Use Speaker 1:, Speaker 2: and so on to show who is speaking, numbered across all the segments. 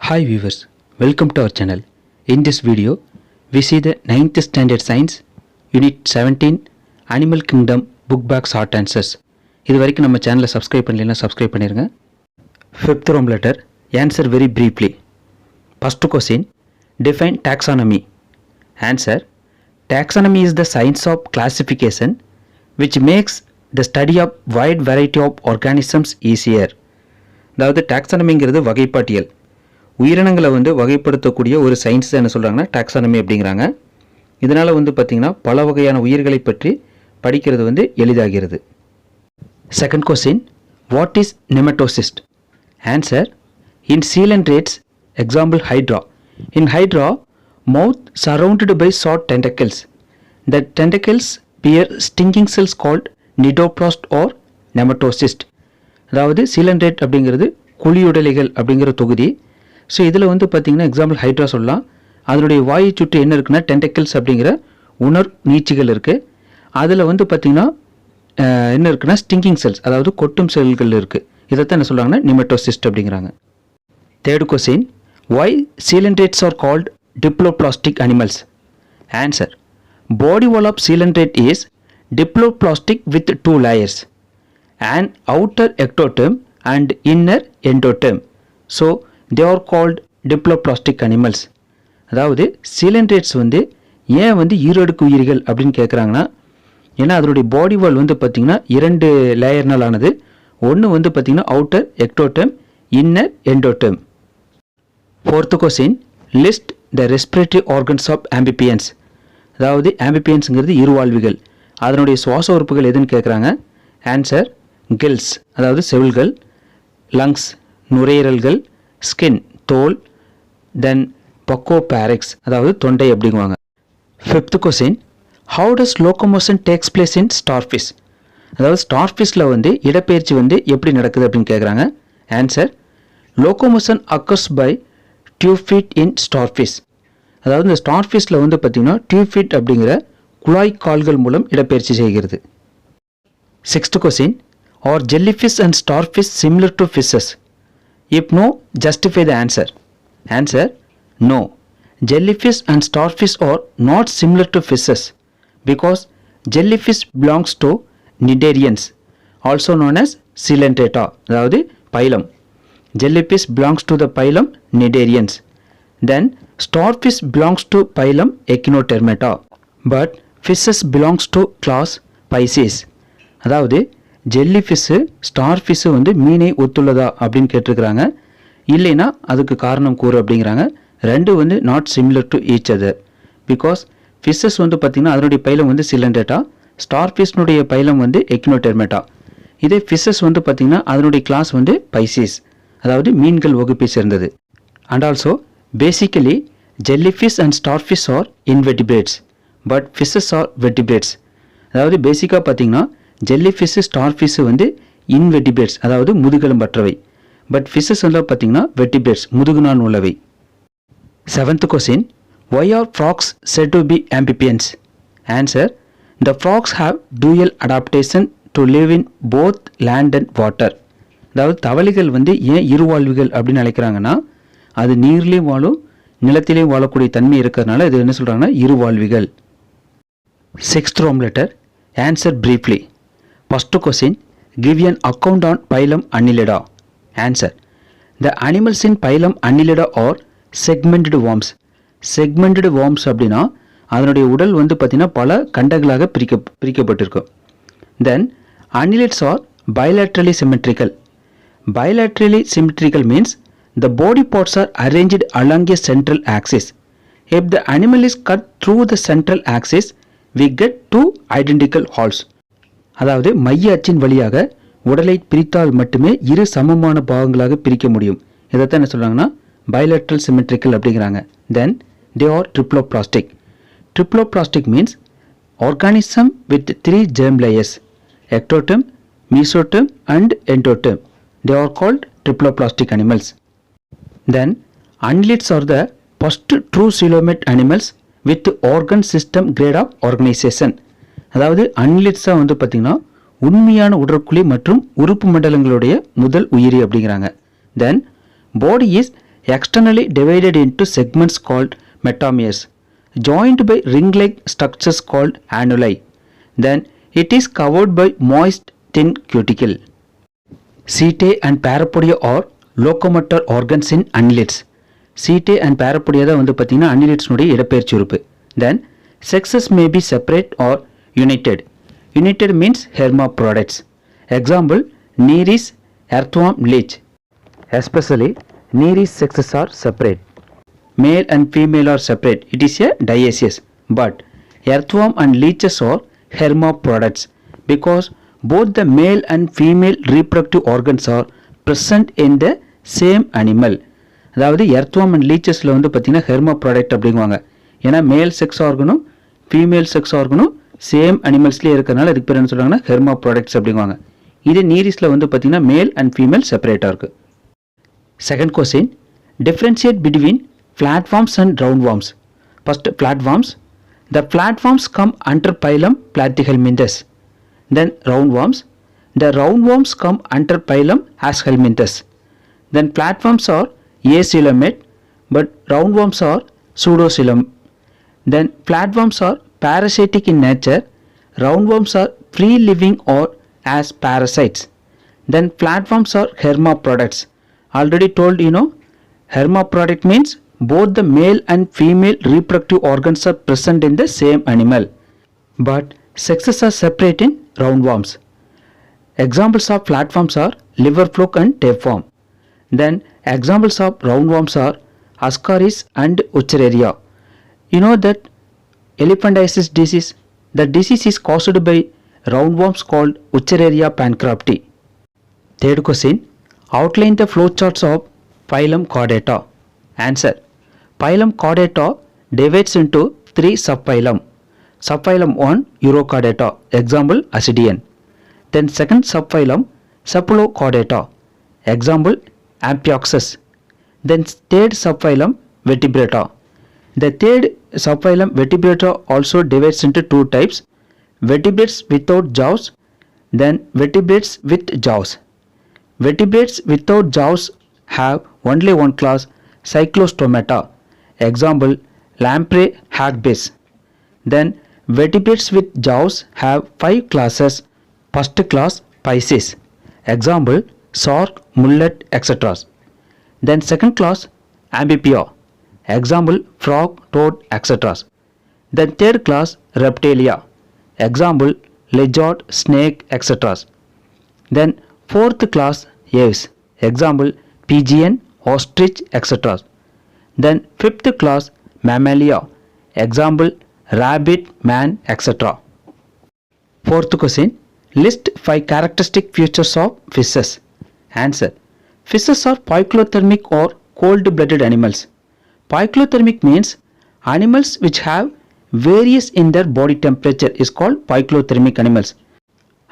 Speaker 1: Hi viewers, welcome to our channel. In this video, we see the 9th Standard Science, Unit 17, Animal Kingdom Book Back Short Answers. இது வரைக்கும் நம்ம சேனலை subscribe பண்ணலைன்னா subscribe பண்ணிருங்க. 5th room letter, answer very briefly. First question, define taxonomy. Answer, taxonomy is the science of classification which makes the study of wide variety of organisms easier. அதாவது டாக்ஸானமிங்கிறது வகைப்பாட்டியல். உயிரினங்களை வகைப்படுத்தக்கூடிய ஒரு science என்ன சொல்கிறாங்கன்னா டாக்ஸானமி அப்படிங்கிறாங்க. இதனால் பார்த்திங்கன்னா பல வகையான உயிர்களை பற்றி படிக்கிறது எளிதாகிறது. Second question, what is nematocyst? Answer, in coelentrates, example hydra. In hydra, mouth surrounded by short tentacles. The tentacles bear stinging cells called nidoplast or nematocyst. அதாவது coelenterate அப்படிங்கிறது குழியுடலைகள் அப்படிங்கிற தொகுதி. ஸோ இதில் பார்த்திங்கன்னா எக்ஸாம்பிள் ஹைட்ரா சொல்லலாம். அதனுடைய வாயை சுற்றி என்ன இருக்குன்னா டென்டக்கிள்ஸ் அப்படிங்கிற உணர் நீச்சிகள் இருக்குது. அதில் பார்த்திங்கன்னா என்ன இருக்குன்னா ஸ்டிங்கிங் செல்ஸ், அதாவது கொட்டும் செல்கள் இருக்குது. இதைத்தான் என்ன சொல்கிறாங்கன்னா நிமெட்டோசிஸ்ட் அப்படிங்கிறாங்க. Third question, why coelentrates are called diploblastic animals? Answer, body wall of coelenterate is diploblastic with two layers, an outer ectoderm and inner endoderm. So they are called diploblastic animals. அதாவது coelentrates ஏன் ஈரடுக்கு உயிரிகள் அப்படின்னு கேட்குறாங்கன்னா, ஏன்னா அதனுடைய பாடி வால் பார்த்திங்கன்னா இரண்டு லேயர்னால் ஆனது. ஒன்று பார்த்திங்கன்னா outer ectoderm, inner endoderm. Fourth question, list the respiratory organs of amphibians. அதாவது ஆம்பிபியன்ஸுங்கிறது இருவாழ்விகள். அதனுடைய சுவாச உறுப்புகள் எதுன்னு கேட்குறாங்க. ஆன்சர், கில்ஸ் அதாவது செவில்கள், லங்ஸ் நுரையீரல்கள், ஸ்கின் தோல், தென் பக்கோபாரிக்ஸ் அதாவது தொண்டை அப்படிங்குவாங்க. Fifth question, how does locomotion takes place in starfish? அதாவது ஸ்டார்ஃபிஷில் இடப்பெயர்ச்சி எப்படி நடக்குது அப்படின்னு கேட்குறாங்க. Answer, locomotion occurs by tube feet in starfish. அதாவது இந்த ஸ்டார்ஃபிஷில் பார்த்திங்கன்னா டியூப் ஃபீட் அப்படிங்கிற குழாய் கால்கள் மூலம் இடப்பெயர்ச்சி செய்கிறது. Sixth question, are jellyfish and starfish similar to fishes? If no, justify the answer. Answer, no. Jellyfish and starfish are not similar to fishes because jellyfish belongs to Cnidarians, also known as coelenterata, அதாவது phylum. Jellyfish belongs to the phylum Cnidarians. Then starfish belongs to phylum Echinodermata, but fishes belongs to class Pisces. அதாவது ஜெல்லிஃபிஷ்ஷு ஸ்டார்ஃபிஷ்ஷு மீனை ஒத்துள்ளதா அப்படின்னு கேட்டிருக்கிறாங்க. இல்லைன்னா அதுக்கு காரணம் கூறு அப்படிங்கிறாங்க. ரெண்டு not similar to each other. Because fishes பார்த்திங்கன்னா அதனுடைய பைலம் coelenterata, ஸ்டார்ஃபிஷ்னுடைய பைலம் எக்கினோடெர்மேட்டா. இதே ஃபிஷ்ஷஸ் பார்த்திங்கன்னா அதனுடைய கிளாஸ் பைசிஸ், அதாவது மீன்கள் வகுப்பை சேர்ந்தது. And also basically jellyfish and starfish are invertebrates but fishes are vertebrates. அதாவது பேசிக்காக பார்த்திங்கன்னா ஜெல்லிஃபிஷ் ஸ்டார்ஃபிஷ் இன்வெர்டிபிரேட்ஸ் அதாவது முதுகெலும்பற்றவை. பட் ஃபிஷஸ் பார்த்திங்கன்னா வெர்டிபிரேட்ஸ் முதுகுநான் உள்ளவை. Seventh question, why are frogs said to be amphibians? Answer, the frogs have dual adaptation to live in both land and water. அதாவது தவளைகள் ஏன் இருவாழ்விகள் அப்படின்னு அழைக்கிறாங்கன்னா, அது நீர்லேயும் வாழும் நிலத்திலேயும் வாழக்கூடிய தன்மை இருக்கிறதுனால இது என்ன சொல்கிறாங்கன்னா இருவாழ்விகள். சிக்ஸ்த் ரோம் letter, answer briefly. First question, give an account on phylum Annelida. Answer, the animals in phylum Annelida are segmented worms. Segmented worms அப்படின்னா அதனுடைய உடல் பார்த்தீங்கன்னா பல கண்டங்களாக பிரிக்கப்பட்டிருக்கும். Then Annelids are bilaterally symmetrical. Bilaterally symmetrical means the body parts are arranged along a central axis. If the animal is cut through the central axis, we get two identical halves. அதாவது மைய அச்சின் வழியாக உடலை பிரித்தால் மட்டுமே இரு சமமான பாகங்களாக பிரிக்க முடியும். இதைத்தான் என்ன சொல்கிறாங்கன்னா bilateral symmetrical அப்படிங்கிறாங்க. Then they are triploblastic. Triploblastic means organism with three germ layers, ectoderm, mesoderm and endoderm. They are called triploblastic animals. Then annelids are the first true coelomate animals with organ system grade of organization. அதாவது அன்னலிட்ஸா பார்த்திங்கன்னா உண்மையான உடற்குழி மற்றும் உறுப்பு மண்டலங்களுடைய முதல் உயிரி அப்படிங்கிறாங்க. Then body is externally divided into segments called metameres, joined by ring-like structures called annuli. Then it is covered by moist thin cuticle. Setae and parapodia are locomotor organs in annelids. Setae and parapodia தான் வந்து பார்த்தீங்கன்னா annelids உடைய இடப்பெயர்ச்சி உறுப்பு. Then sexes may be separate or united. United means hermaphrodites. Example, Nereis, earthworm, leech. Especially Nereis sexes are separate. Male and female are separate. It is a dioecious. But earthworm and leeches are hermaphrodites because both the male and female reproductive organs are present in the same animal. அதாவது earthworm and leechesல வந்து பார்த்தீங்கன்னா hermaphrodite அப்படிங்குவாங்க. ஏன்னா male sex ஆர்கனும் female sex ஆர்கனும் same அனிமல்ஸ்லேயே இருக்கிறனால அதுக்கு பேர் என்ன சொல்கிறாங்கன்னா ஹெர்மாப்ரோடைட்ஸ் அப்படிங்குவாங்க. இது நீரிஸில் வந்து பார்த்தீங்கன்னா மேல் அண்ட் ஃபீமேல் செப்பரேட்டாக இருக்குது. Second question, differentiate between flatworms and roundworms. First, flatworms. The flatworms come under phylum Platyhelminthes. Then roundworms. The roundworms come under phylum Aschelminthes. Then flatworms are acoelomate, but roundworms are pseudocoelom. Then flatworms are parasitic in nature. Roundworms are free living or as parasites. Then flatworms are hermaphrodites. Already told hermaphrodite means both the male and female reproductive organs are present in the same animal, but sexes are separate in roundworms. Examples of flatworms are liverfluke and tapeworm. Then examples of roundworms are ascaris and Urochordata. You know that elephantiasis disease, the disease is caused by roundworms called Urochordata pancreati. Third question, outline the flowcharts of phylum Chordata. Answer, phylum Chordata divides into 3 subphylum. Subphylum 1, Urochordata, example Ascidian. Then second subphylum, Cephalochordata, example Amphioxus. Then third subphylum, Vertebrata. The third subphylum Vertebrata also divides into 2 types, vertebrates without jaws, then vertebrates with jaws. Vertebrates without jaws have only one class, Cyclostomata, example Lamprey hagbis. Then vertebrates with jaws have 5 classes. First class, Pisces, example shark, mullet, etc. Then second class, Amphibia, example frog, toad, etc. Then third class, Reptilia, example lizard, snake, etc. Then fourth class, Aves, example pigeon, ostrich, etc. Then fifth class, Mammalia, example rabbit, man, etc. Fourth question, list 5 characteristic features of fishes. Answer, fishes are poikilothermic or cold-blooded animals. Poikilothermic means animals which have various in their body temperature is called poikilothermic animals.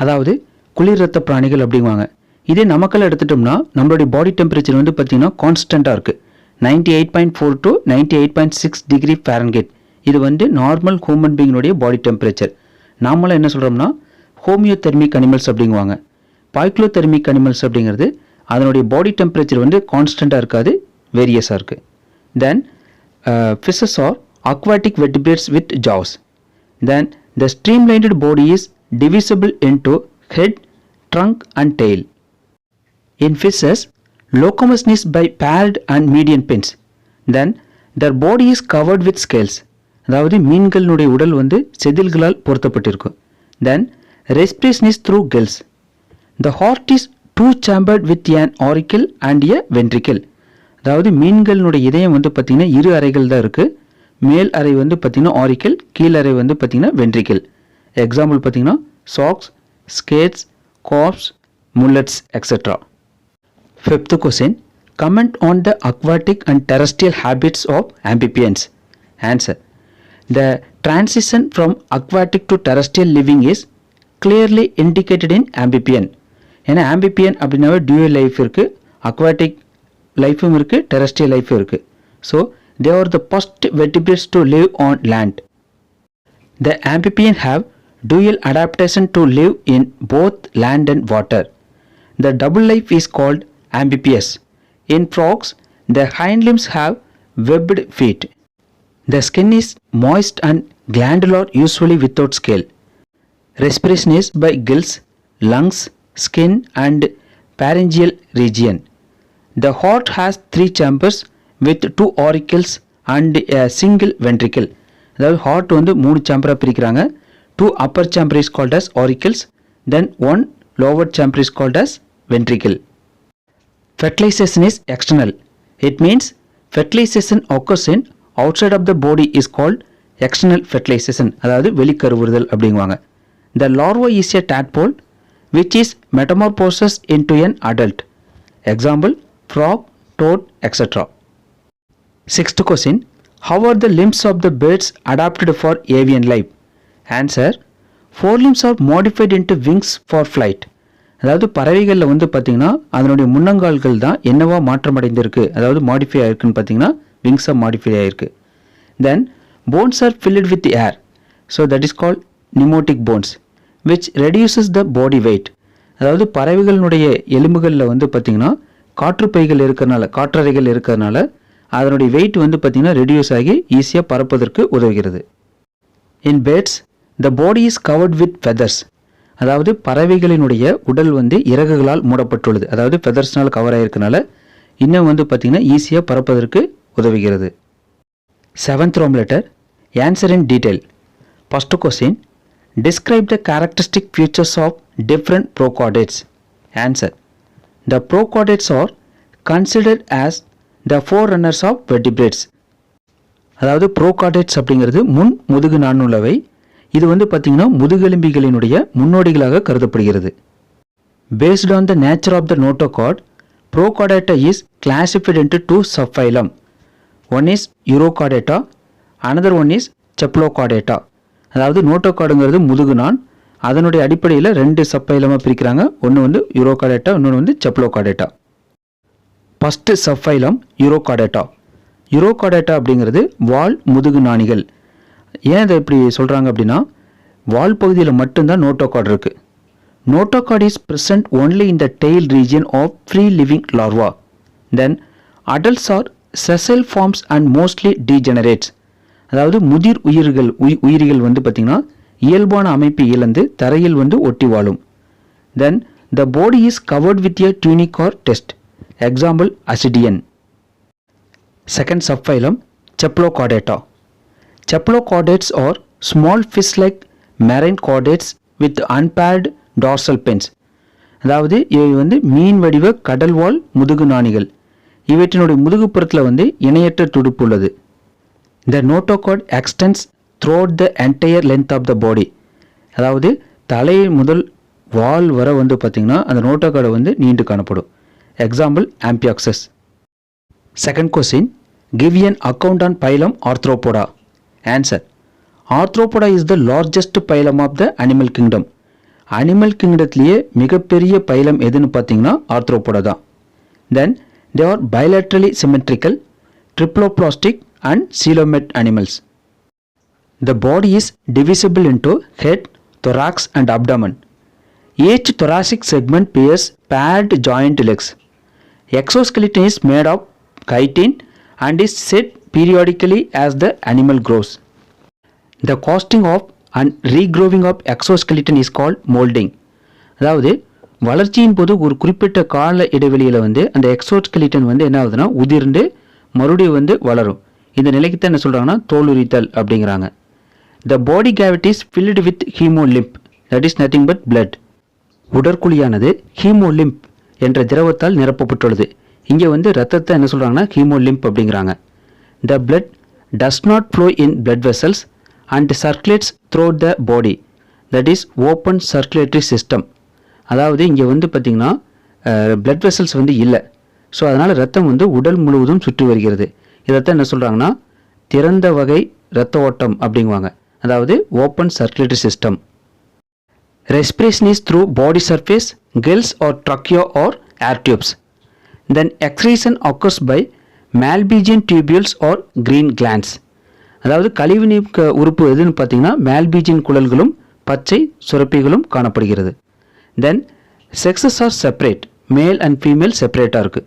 Speaker 1: அதாவது குளிர் ரத்த பிராணிகள் அப்படிங்குவாங்க. இதே நமக்கெல்லாம் எடுத்துட்டோம்னா நம்மளுடைய body temperature வந்து பார்த்தீங்கன்னா கான்ஸ்டண்ட்டாக இருக்குது, 98.4 to 98.6 டிகிரி ஃபாரன்ஹீட். இது வந்து நார்மல் ஹியூமன் பீயினுடைய பாடி டெம்பரேச்சர். நாமளாம் என்ன சொல்கிறோம்னா ஹோமியோதெர்மிக் அனிமல்ஸ் அப்படிங்குவாங்க. பாய்க்லோதெர்மிக் அனிமல்ஸ் அப்படிங்கிறது அதனுடைய பாடி டெம்பரேச்சர் வந்து கான்ஸ்டண்ட்டாக இருக்காது, வேரியஸாக இருக்குது. Then fishes are aquatic vertebrates with jaws. Then the streamlined body is divisible into head, trunk and tail. In fishes, locomotion is by paired and median fins. Then their body is covered with scales. அதாவது மீன்களுடைய உடல் வந்து செதில்களால் பொருத்தப்பட்டிருக்கும். Then respiration is through gills. The heart is two-chambered with an auricle and a ventricle. அதாவது மீன்களுடைய இதயம் வந்து பார்த்தீங்கன்னா 2 அறைகள் தான் இருக்குது. மேல் அறை வந்து பார்த்தீங்கன்னா ஆரிக்கல், கீழ் அறை வந்து பார்த்தீங்கன்னா வென்ட்ரிக்கல். எக்ஸாம்பிள் பார்த்தீங்கன்னா socks, skates, corps, mullets, etc. Fifth question, comment on the aquatic and terrestrial habits of amphibians. Answer, the transition from aquatic to terrestrial living is clearly indicated in amphibian. ஏன்னா amphibian அப்படின்னாவே dual life இருக்குது, aquatic லைஃபும் இருக்குது, terrestrial லைஃபும் இருக்குது. So they are the first vertebrates to live on land. The amphibian have dual adaptation to live in both land and water. The double life is called amphibious. In frogs, The hind limbs have webbed feet. The skin is moist and glandular, usually without scale. Respiration is by gills, lungs, skin and pharyngeal region. The heart has 3 chambers with 2 auricles and a single ventricle. அதாவது heart வந்து 3 சாம்பரா பிரிக்கிறாங்க. 2 upper chamber is called as auricles, then 1 lower chamber is called as ventricle. Fertilization is external. It means fertilization occurs in outside of the body is called external fertilization. அதாவது வெளிக்கருவுறுதல் அப்படிங்குவாங்க. The larva is a tadpole which is metamorphosed into an adult. Example, frog, toad, etc. Sixth question. How are the limbs of the birds adapted for avian life? Answer. Forelimbs are modified into wings for flight. அதாவது பறவைகளில் வந்து பார்த்தீங்கன்னா அதனுடைய முன்னங்கால்கள் தான் என்னவா மாற்றமடைந்திருக்கு, அதாவது modify ஆயிருக்குன்னு பார்த்தீங்கன்னா விங்ஸாக மாடிஃபை ஆயிருக்கு. Then bones are filled with air, so that is called pneumatic bones which reduces the body weight. அதாவது பறவைகளினுடைய எலும்புகளில் வந்து பார்த்தீங்கன்னா காற்றுப்பைகள் இருக்கிறனால, காற்றறைகள் இருக்கிறதுனால அதனுடைய வெயிட் வந்து பார்த்தீங்கன்னா ரெடியூஸ் ஆகி ஈஸியாக பறப்பதற்கு உதவுகிறது. In birds the body is covered with feathers. அதாவது பறவைகளினுடைய உடல் வந்து இறகுகளால் மூடப்பட்டுள்ளது, அதாவது ஃபெதர்ஸ்னால் கவர் ஆகிருக்கனால இன்னும் வந்து பார்த்தீங்கன்னா ஈஸியாக பறப்பதற்கு உதவுகிறது. 7th Roman letter. Answer in detail. First question. Describe the characteristic features of different prochordates. Answer. The prochordates are considered as the forerunners of vertebrates. அதாவது prochordates அப்படிங்கிறது முன் முதுகு நாணுள்ளவை. இது வந்து பார்த்தீங்கன்னா முதுகெலும்பிகளினுடைய முன்னோடிகளாக கருதப்படுகிறது. Based on the nature of the notochord, prochordata is classified into 2 subphylum. One is Urochordata, another one is Cephalochordata. அதாவது நோட்டோகார்டுங்கிறது முதுகு நான், அதனுடைய அடிப்படையில் 2 சப்பைலமாக பிரிக்கிறாங்க. ஒன்று வந்து யூரோகார்டேட்டா, இன்னொன்று வந்து Cephalochordata. First subphylum Urochordata. Urochordata அப்படிங்கிறது வால் முதுகு நாணிகள். ஏன் இதை இப்படி சொல்கிறாங்க அப்படின்னா வால் பகுதியில் மட்டும்தான் நோட்டோகார்டு இருக்குது. Notochord is present only in the tail region of free living larvae. Then adults are sessile forms and mostly degenerates. அதாவது முதிர் உயிரிகள் வந்து பார்த்திங்கன்னா இயல்பான அமைப்பை இழந்து தரையில் வந்து ஒட்டி வாழும். Then the body is covered with a tunic or test. Example, Ascidian. Second subphylum, Cephalochordata. Cephalochordates are small fish-like marine chordates with unpaired dorsal fins. அதாவது இவை வந்து மீன் வடிவ கடல்வாழ் முதுகு நாணிகள். இவற்றினுடைய முதுகுப்புறத்தில் வந்து இணையற்ற துடுப்பு உள்ளது. The notochord extends throughout the entire length of the body. அதாவது தலை முதல் வால் வர வந்து பார்த்திங்கன்னா அந்த நோட்டோகார்டு வந்து நீண்டு காணப்படும். Example, Amphioxus. Second question. Give an account on phylum Arthropoda. Answer. Arthropoda is the largest phylum of the animal kingdom. Animal கிங்டத்திலேயே மிகப்பெரிய பைலம் எதுன்னு பார்த்தீங்கன்னா ஆர்த்ரோபோடா தான். Then they are bilaterally symmetrical, triploblastic and coelenterates animals. The body is divisible into head, thorax and abdomen. Each thoracic segment bears paired joint legs. Exoskeleton is made of chitin and is shed periodically as the animal grows. The casting of and regrowing of exoskeleton is called molding. அதாவது வளர்ச்சியின் போது ஒரு குறிப்பிட்ட கால இடைவெளியில் வந்து அந்த exoskeleton வந்து என்ன ஆகுதுன்னா உதிர்ந்து மறுபடியும் வந்து வளரும். இந்த நிலைக்கு தான் என்ன சொல்கிறாங்கன்னா தோலுரித்தல் அப்படிங்கிறாங்க. The body cavity is filled with hemolymph, that is nothing but blood. உடற்குழியானது ஹீமோலிம்ப் என்ற திரவத்தால் நிரப்பப்பட்டுள்ளது. இங்கே வந்து ரத்தத்தை என்ன சொல்கிறாங்கன்னா ஹீமோலிம்ப் அப்படிங்கிறாங்க. The blood does not flow in blood vessels and circulates throughout the body, that is open circulatory system. அதாவது இங்கே வந்து பார்த்திங்கன்னா பிளட் வெசல்ஸ் வந்து இல்லை, ஸோ அதனால் ரத்தம் வந்து உடல் முழுவதும் சுற்றி வருகிறது. இதைத்தான் என்ன சொல்கிறாங்கன்னா திறந்த வகை இரத்த ஓட்டம் அப்படிங்குவாங்க, அதாவது open circulatory system. Respiration is through body surface, gills or trachea or air tubes. Then excretion occurs by Malpighian tubules or green glands. அதாவது கழிவு நீக்க உறுப்பு எதுன்னு பார்த்தீங்கன்னா Malpighian குழல்களும் பச்சை சுரப்பிகளும் காணப்படுகிறது. தென் sexes are separate, male and female செப்பரேட்டாக இருக்குது.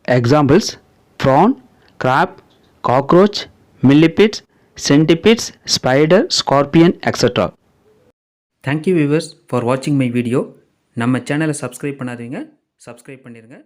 Speaker 1: Examples, prawn, crab, cockroach, millipedes, centipedes, spider, scorpion, etc. Thank you viewers for watching my video. நம்ம சேனலை சப்ஸ்கிரைப் பண்ணாதீங்க, சப்ஸ்கிரைப் பண்ணிடுங்க.